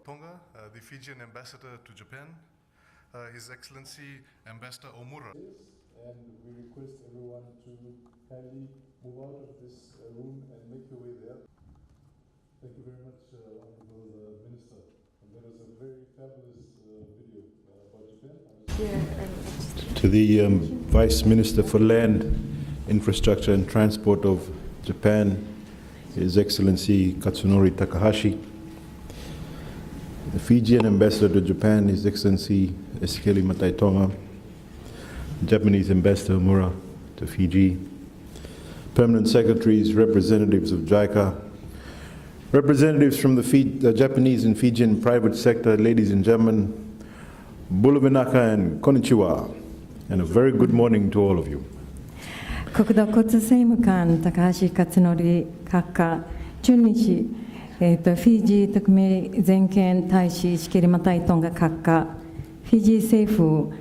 Tonga, the Fijian ambassador to Japan, His Excellency Ambassador Omura. And we request everyone to kindly move out of this room and make your way there. Thank you very much, Honorable Minister. And that was a very fabulous video about Japan. To the Vice Minister for Land, Infrastructure and Transport of Japan, His Excellency Katsunori Takahashi. The Fijian Ambassador to Japan, His Excellency Esekeli Mataitonga. Japanese Ambassador Omura to Fiji. Permanent Secretaries, representatives of JICA, representatives from the Japanese and Fijian private sector, ladies and gentlemen, Bulavinaka and Konnichiwa, and a very good morning to all of you. 国土交通政務官高橋克典閣下、中日、フィジー特命全権大使石切マタイトンガ閣下、フィジー政府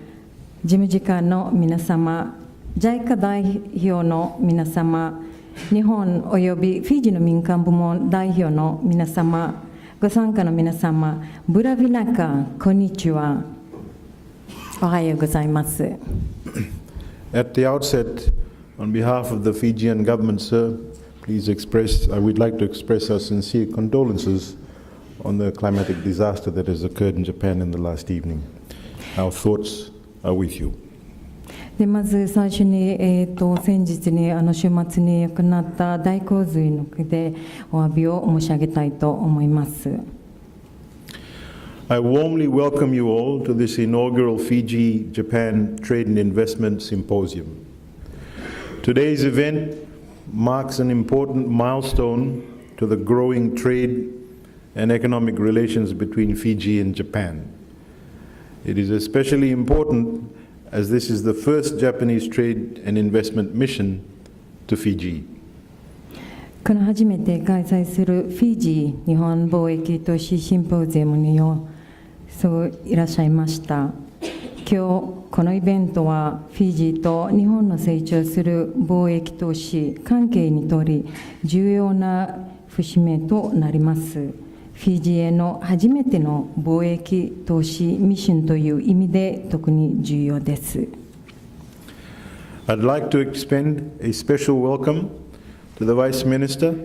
事務次官の皆様、JICA 代表の皆様、日本およびフィジーの民間部門代表の皆様、ご参加の皆様、ブラビナカ、こんにちは。おはようございます。At the outset, on behalf of the Fijian government, sir, I would like to express our sincere condolences on the climatic disaster that has occurred in Japan in the last evening. Our thoughts are with you. でまず最初に、先日に週末に亡くなった大洪水の件でお詫びを申し上げたいと思います。I warmly welcome you all to this inaugural Fiji-Japan Trade and Investment Symposium. Today's event marks an important milestone to the growing trade and economic relations between Fiji and Japan. It is especially important as this is the first Japanese trade and investment mission to Fiji. この初めて開催するフィジー日本貿易投資シンポジウムにそういらっしゃいました。今日このイベントはフィジーと日本の成長する貿易投資関係にとり重要な節目となります。フィジーへの初めての貿易投資ミッションという意味で特に重要です。I'd like to extend a special welcome to the Vice Minister,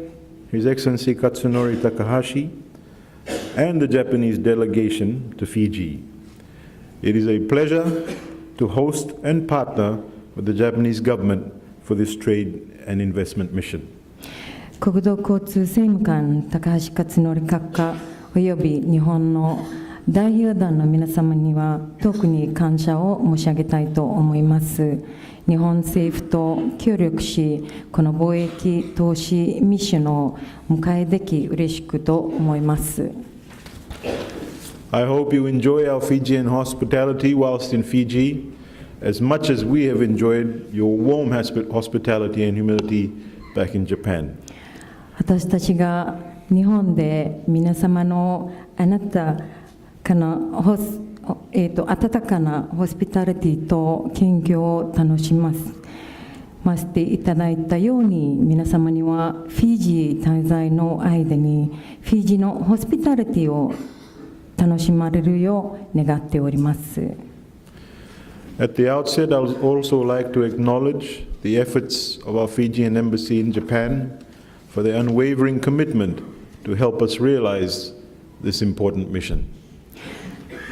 His Excellency Katsunori Takahashi, and the Japanese delegation to Fiji. It is a pleasure to host and partner with the Japanese government for this trade and investment mission. 国土交通政務官高橋克典閣下および日本の代表団の皆様には特に感謝を申し上げたいと思います。日本政府と協力し、この貿易投資ミッションを迎えでき嬉しくと思います。I hope you enjoy our Fijian hospitality whilst in Fiji as much as we have enjoyed your warm hospitality and humility back in Japan. 私たちが日本で皆様の温かなホスピタリティと研究を楽しませていただいたように、皆様にはフィジー滞在の間にフィジーのホスピタリティを楽しまれるよう願っております。At the outset, I would also like to acknowledge the efforts of our Fijian embassy in Japan for their unwavering commitment to help us realize this important mission.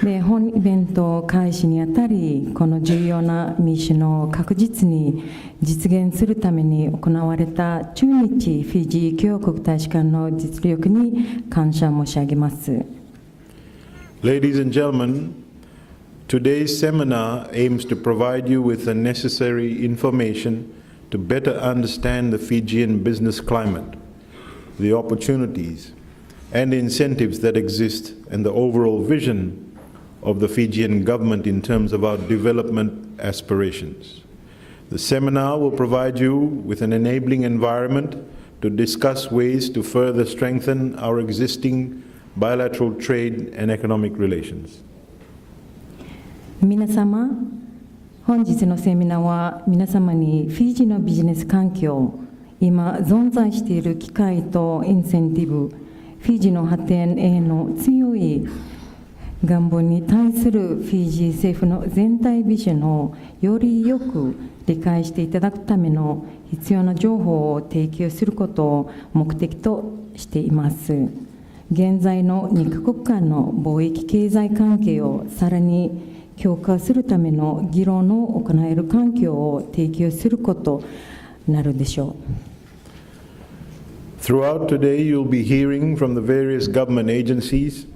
で本イベント開始にあたり、この重要なミッションを確実に実現するために行われた駐日フィジー共和国大使館の実力に感謝申し上げます。Ladies and gentlemen, today's seminar aims to provide you with the necessary information to better understand the Fijian business climate, the opportunities and incentives that exist, and the overall vision of the Fijian government in terms of our development aspirations. The seminar will provide you with an enabling environment to discuss ways to further strengthen our existing bilateral trade and economic relations. 皆様、本日のセミナーは皆様にフィジーのビジネス環境、今存在している機会とインセンティブ、フィジーの発展への強い願望に対するフィジー政府の全体ビジョンをよりよく理解していただくための必要な情報を提供することを目的としています。現在の2カ国間の貿易経済関係をさらに強化するための議論を行える環境を提供することになるでしょう。Throughout today, you'll be hearing from the various government agencies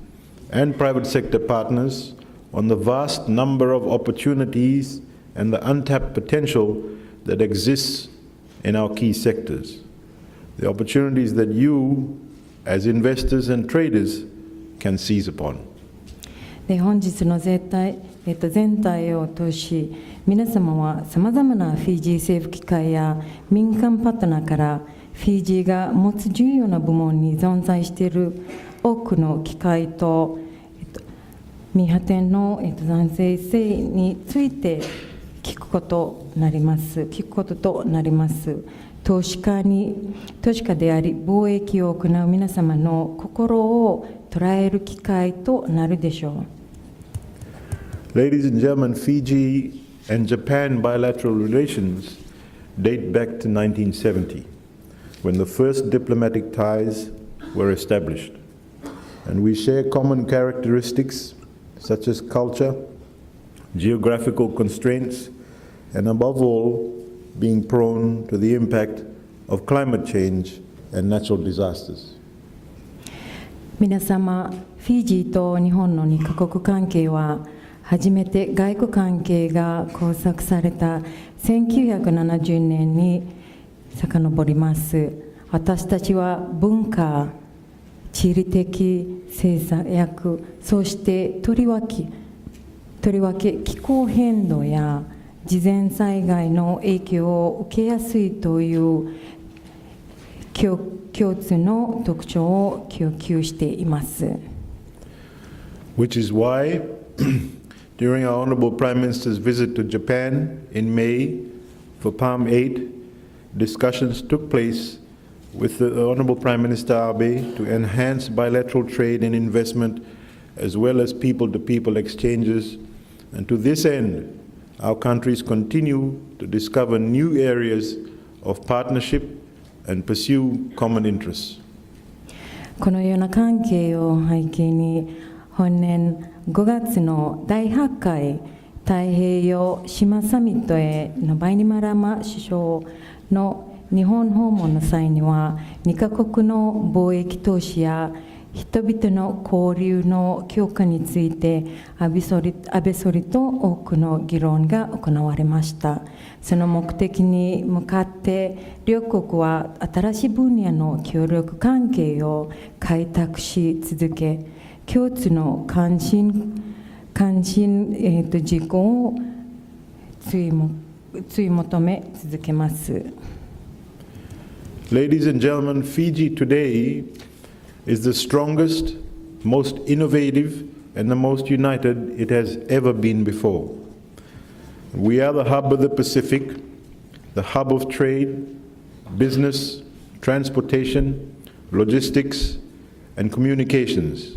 and private sector partners on the vast number of opportunities and the untapped potential that exists in our key sectors. The opportunities that you, as investors and traders, can seize upon. で本日の全体を通し、皆様はさまざまなフィジー政府機関や民間パートナーからフィジーが持つ重要な部門に存在している多くの機会と、未発展の財政性について聞くこととなります。投資家であり貿易を行う皆様の心を捉える機会となるでしょう。Ladies and gentlemen, Fiji and Japan bilateral relations date back to 1970, when the first diplomatic ties were established. And we share common characteristics such as culture, geographical constraints, and above all, being prone to the impact of climate change and natural disasters. 皆様、フィジーと日本の2カ国関係は、初めて外交関係が交錯された1970年に遡ります。私たちは文化、地理的制約、そしてとりわけ気候変動や自然災害の影響を受けやすいという共通の特徴を供給しています。Which is why, during our Honorable Prime Minister's visit to Japan in May for Palm 8, discussions took place with the Honorable Prime Minister Abe to enhance bilateral trade and investment as well as people-to-people exchanges. And to this end, our countries continue to discover new areas of partnership and pursue common interests. このような関係を背景に、本年5月の第8回太平洋島サミットへのバイニマラマ首相の日本訪問の際には、2カ国の貿易投資や人々の交流の強化について安倍総理と多くの議論が行われました。その目的に向かって両国は新しい分野の協力関係を開拓し続け、共通の関心事項を追い求め続けます。Ladies and gentlemen, Fiji today is the strongest, most innovative, and the most united it has ever been before. We are the hub of the Pacific, the hub of trade, business, transportation, logistics, and communications.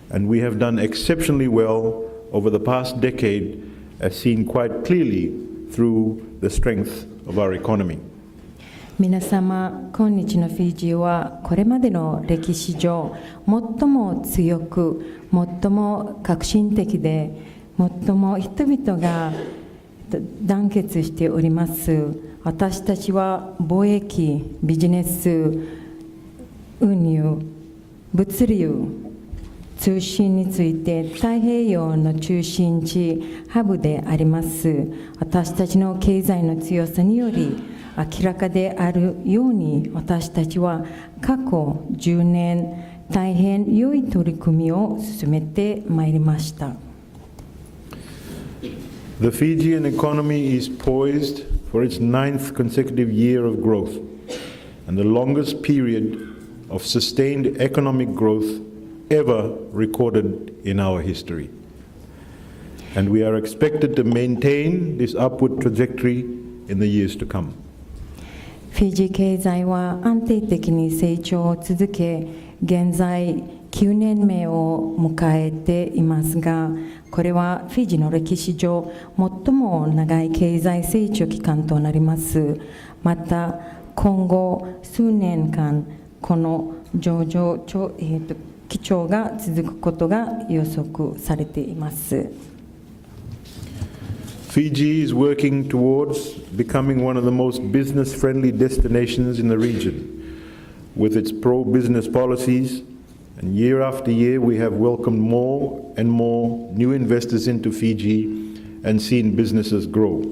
And we have done exceptionally well over the past decade, as seen quite clearly through the strength of our economy. 皆様、今日のフィジーはこれまでの歴史上最も強く、最も革新的で、最も人々が団結しております。私たちは貿易、ビジネス、運輸、物流、通信について太平洋の中心地、ハブであります。私たちの経済の強さにより明らかであるように、私たちは過去10年、大変良い取り組みを進めてまいりました。The Fijian economy is poised for its 9th consecutive year of growth and the longest period of sustained economic growth ever recorded in our history. And we are expected to maintain this upward trajectory in the years to come. フィジー経済は安定的に成長を続け、現在9年目を迎えていますが、これはフィジーの歴史上最も長い経済成長期間となります。また今後数年間この上場基調が続くことが予測されています。Fiji is working towards becoming one of the most business-friendly destinations in the region. With its pro-business policies, and year after year we have welcomed more and more new investors into Fiji and seen businesses grow.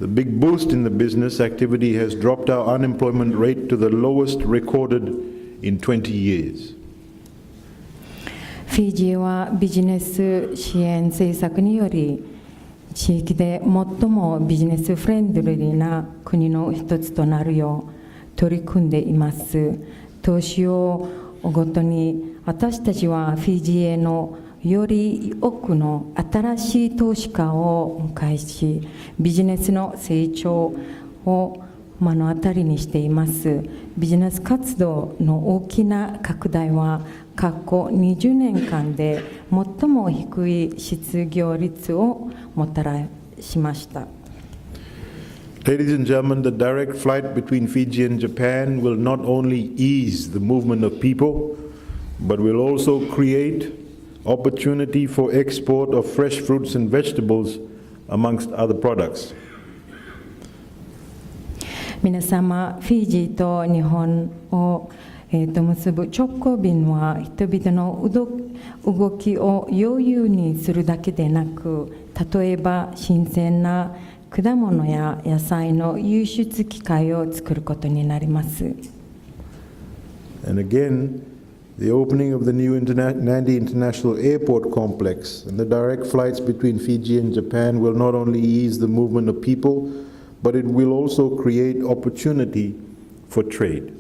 The big boost in the business activity has dropped our unemployment rate to the lowest recorded in 20 years. フィジーはビジネス支援政策により地域で最もビジネスフレンドリーな国の一つとなるよう取り組んでいます。年をごとに私たちはフィジーへのより多くの新しい投資家を迎えし、ビジネスの成長を目の当たりにしています。ビジネス活動の大きな拡大は過去20年間で最も低い失業率をもたらしました。Ladies and gentlemen, the direct flight between Fiji and Japan will not only ease the movement of people, but will also create opportunity for export of fresh fruits and vegetables, amongst other products. 皆様、フィジーと日本を結ぶ直行便は人々の動きを余裕にするだけでなく、例えば新鮮な果物や野菜の輸出機会を作ることになります。And again, the opening of the new Nadi International Airport Complex and the direct flights between Fiji and Japan will not only ease the movement of people, but it will also create opportunity for trade.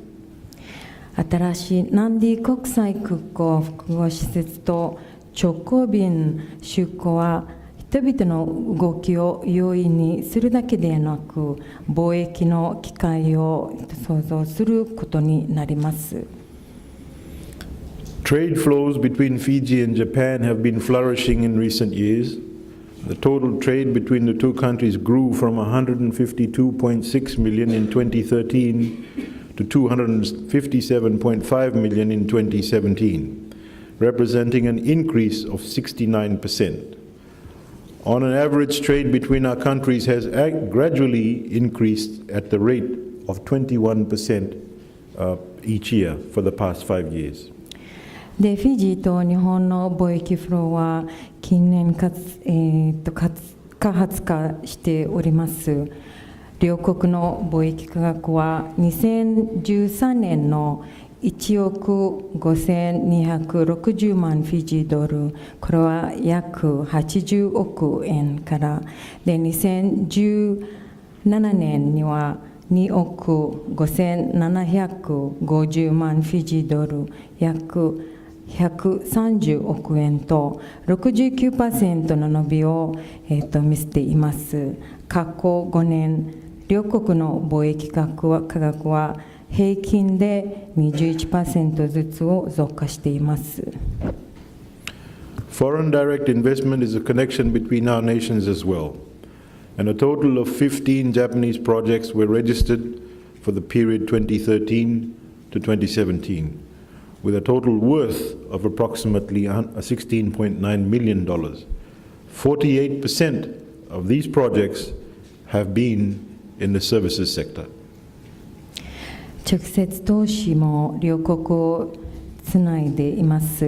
新しいナンディ国際空港複合施設と直行便出港は人々の動きを容易にするだけでなく、貿易の機会を創造することになります。Trade flows between Fiji and Japan have been flourishing in recent years. The total trade between the two countries grew from 152.6 million in 2013 to 257.5 million in 2017, representing an increase of 69%. On an average, trade between our countries has gradually increased at the rate of 21% each year for the past 5 years. でフィジーと日本の貿易フローは近年活発化しております。両国の貿易価格は2013年の1億5260万フィジードル、これは約80億円からで、2017年には2億5750万フィジードル、約130億円と 69% の伸びを、見せています。過去5年、両国の貿易価格は平均で 21% ずつを増加しています。Foreign direct investment is a connection between our nations as well, and a total of 15 Japanese projects were registered for the period 2013 to 2017, with a total worth of approximately $16.9 million. 48% of these projects have been in the services sector. 直接投資も両国をつないでいます。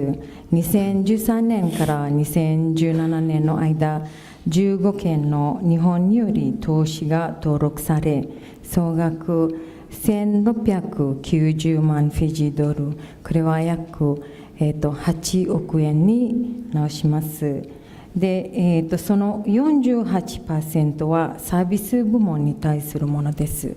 2013年から2017年の間、15件の日本により投資が登録され、総額1690万フィジードル、これは約、8億円に直します。で、その 48% はサービス部門に対するものです。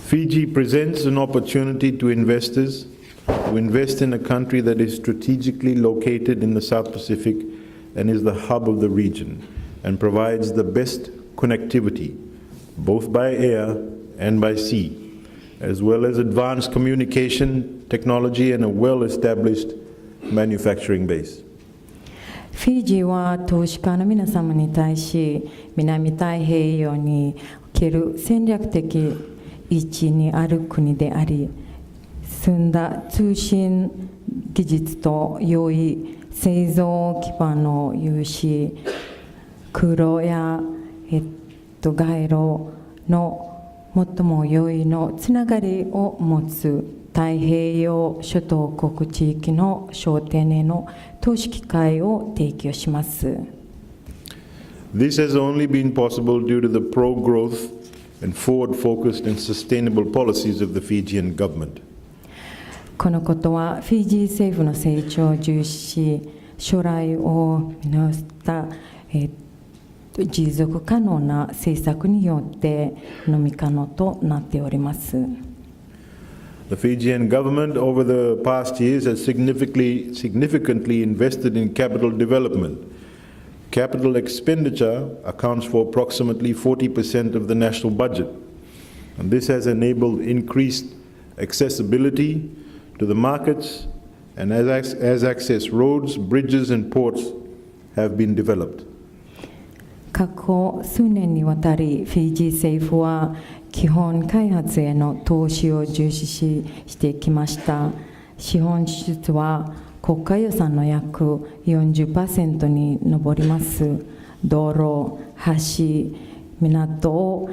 Fiji presents an opportunity to investors to invest in a country that is strategically located in the South Pacific and is the hub of the region and provides the best connectivity both by air and by sea, as well as advanced communication technology and a well-established manufacturing base. フィジーは投資家の皆様に対し、南太平洋における戦略的位置にある国であり、進んだ通信技術と良い製造基盤を有し、空路や、街路の最も良いのつながりを持つ太平洋諸島国地域の商店への投資機会を提供します。This has only been possible due to the pro-growth and forward-focused and sustainable policies of the Fijian government. このことはフィジー政府の成長を重視し、将来を見直した持続可能な政策によってのみ可能となっております。The Fijian government over the past years has significantly invested in capital development. Capital expenditure accounts for approximately 40% of the national budget. And this has enabled increased accessibility to the markets, and as access roads, bridges and ports have been developed. 過去数年にわたりフィジー政府は基本開発への投資を重視してきました。資本支出は国家予算の約 40% に上ります。道路、橋、港を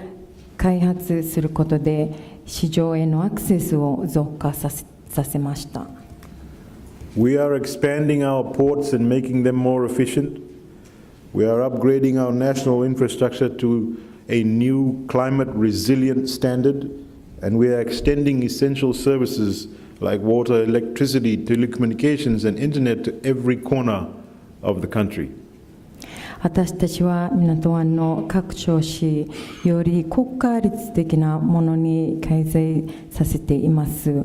開発することで市場へのアクセスを増加させました。We are expanding our ports and making them more efficient. We are upgrading our national infrastructure to a new climate resilient standard, and we are extending essential services like water, electricity, telecommunications, and internet to every corner of the country. 私たちは港湾の拡張し、より国家立的なものに改善させています。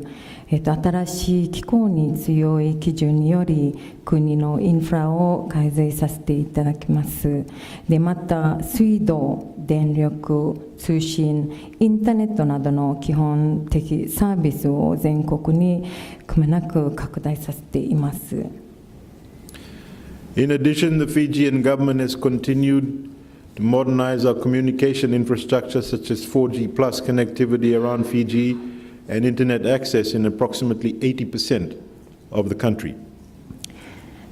新しい気候に強い基準により国のインフラを改善させていただきます。でまた水道、電力、通信、インターネットなどの基本的サービスを全国にくまなく拡大させています。In addition, the Fijian government has continued to modernize our communication infrastructure such as 4G plus connectivity around Fiji and internet access in approximately 80% of the country.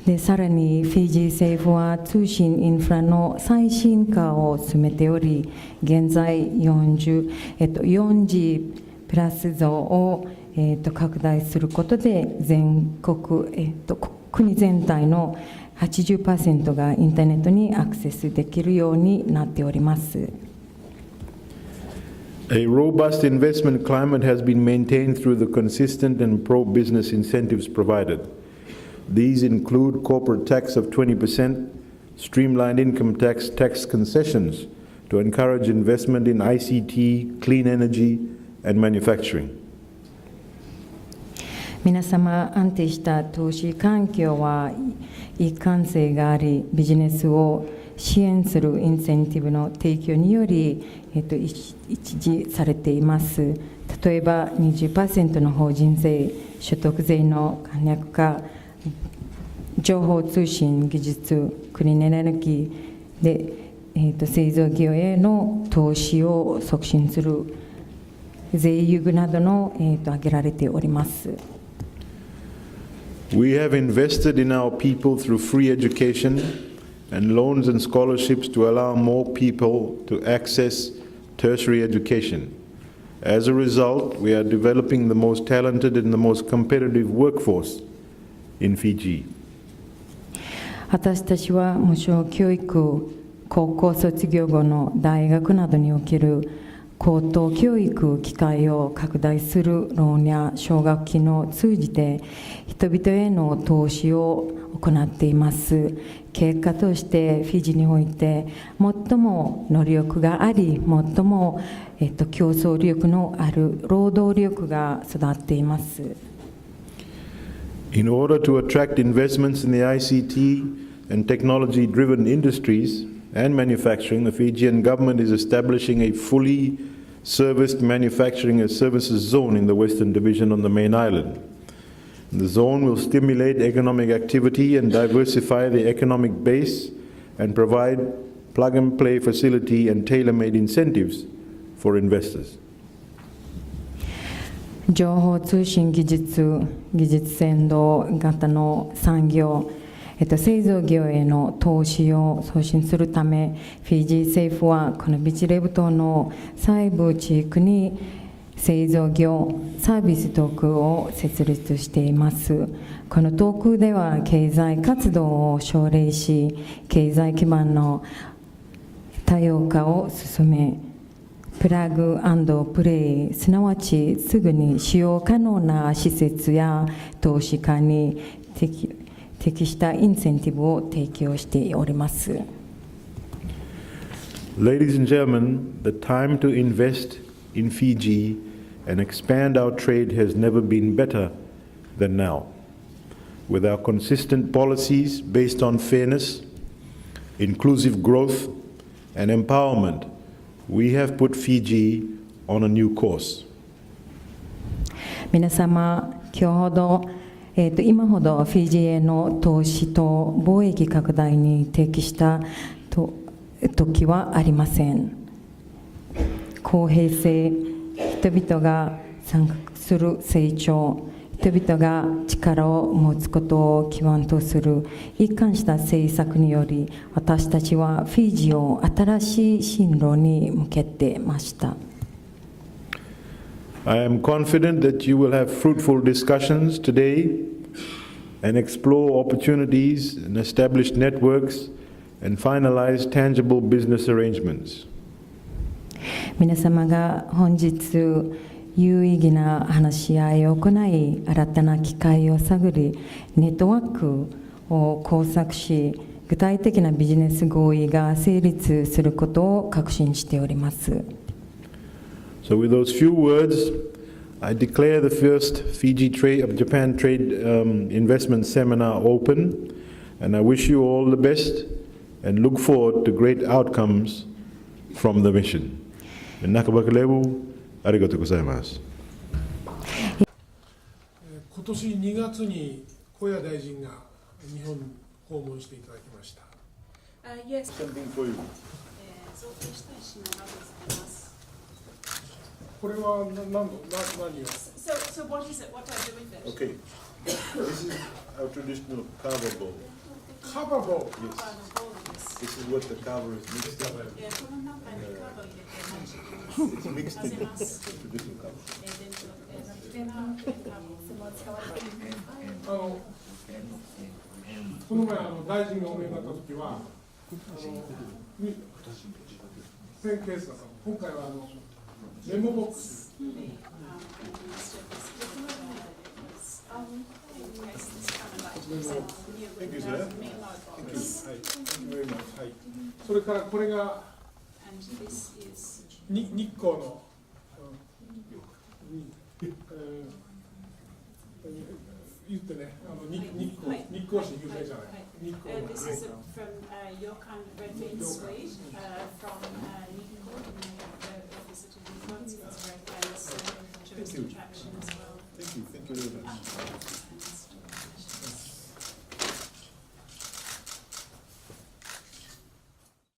でさらにフィジー政府は通信インフラの最新化を進めており、現在4G プラス増を、拡大することで全国、国全体の 80% がインターネットにアクセスできるようになっております。A robust investment climate has been maintained through the consistent and pro-business incentives provided. These include corporate tax of 20%, streamlined income tax concessions to encourage investment in ICT, clean energy, and manufacturing. 皆様、安定した投資環境は一貫性があり、ビジネスを支援するインセンティブの提供により、一時されています。例えば 20% の法人税、所得税の簡略化、情報通信技術、クリーンエネルギーで、製造業への投資を促進する税優遇などの、挙げられております。We have invested in our people through free education and loans and scholarships to allow more people to access tertiary education. As a result, we are developing the most talented and the most competitive workforce in Fiji. 私たちは無償教育、高校卒業後の大学などにおける高等教育機会を拡大するローンや奨学金を通じて人々への投資を行っています。結果としてフィジーにおいて最も能力があり、最も、競争力のある労働力が育っています。In order to attract investments in the ICT and technology-driven industries, and manufacturing, the Fijian government is establishing a fully serviced manufacturing and services zone in the Western Division on the main island. The zone will stimulate economic activity and diversify the economic base and provide plug-and-play facility and tailor-made incentives for investors. 情報通信技術先導型の産業、製造業への投資を促進するため、フィジー政府はこのビチレブ島の西部地域に製造業サービス特区を設立しています。この特区では経済活動を奨励し、経済基盤の多様化を進め、プラグ&プレイ、すなわちすぐに使用可能な施設や投資家に適したインセンティブを提供しております。Ladies and gentlemen, the time to invest in Fiji and expand our trade has never been better than now. With our consistent policies based on fairness, inclusive growth, and empowerment, we have put Fiji on a new course. 皆様、今ほどフィジーへの投資と貿易拡大に適した時はありません。公平性、人々が参画する成長、人々が力を持つことを基盤とする一貫した政策により、私たちはフィジーを新しい進路に向けていました。I am confident that you will have fruitful discussions today and explore opportunities and establish networks and finalize tangible business arrangements. 皆様が本日有意義な話し合いを行い、新たな機会を探り、ネットワークを工作し、具体的なビジネス合意が成立することを確信しております。So with those few words, I declare the first Fiji-Japan Trade Investment Seminar open, and I wish you all the best and look forward to great outcomes from the mission. ありがとうございます。今年2月に小谷大臣が日本訪問していただきました。Yes. Something for you. これは何を So what is it? What do I do with it? Okay. This is our traditional kava bowl. カバボ Yes. This is what the kava is mixed in. この中にカバを入れて It's mixed in traditional kava. この前大臣がお見えになった時はペンケースだった今回はメモボックス Thank you, sir. Thank you. それからこれが日光の言ってね日光市有名じゃない日光の This is from Yokan red bean sweet from Nikko. Visited Nikko. It's very famous tourist attraction as well. Thank you very much.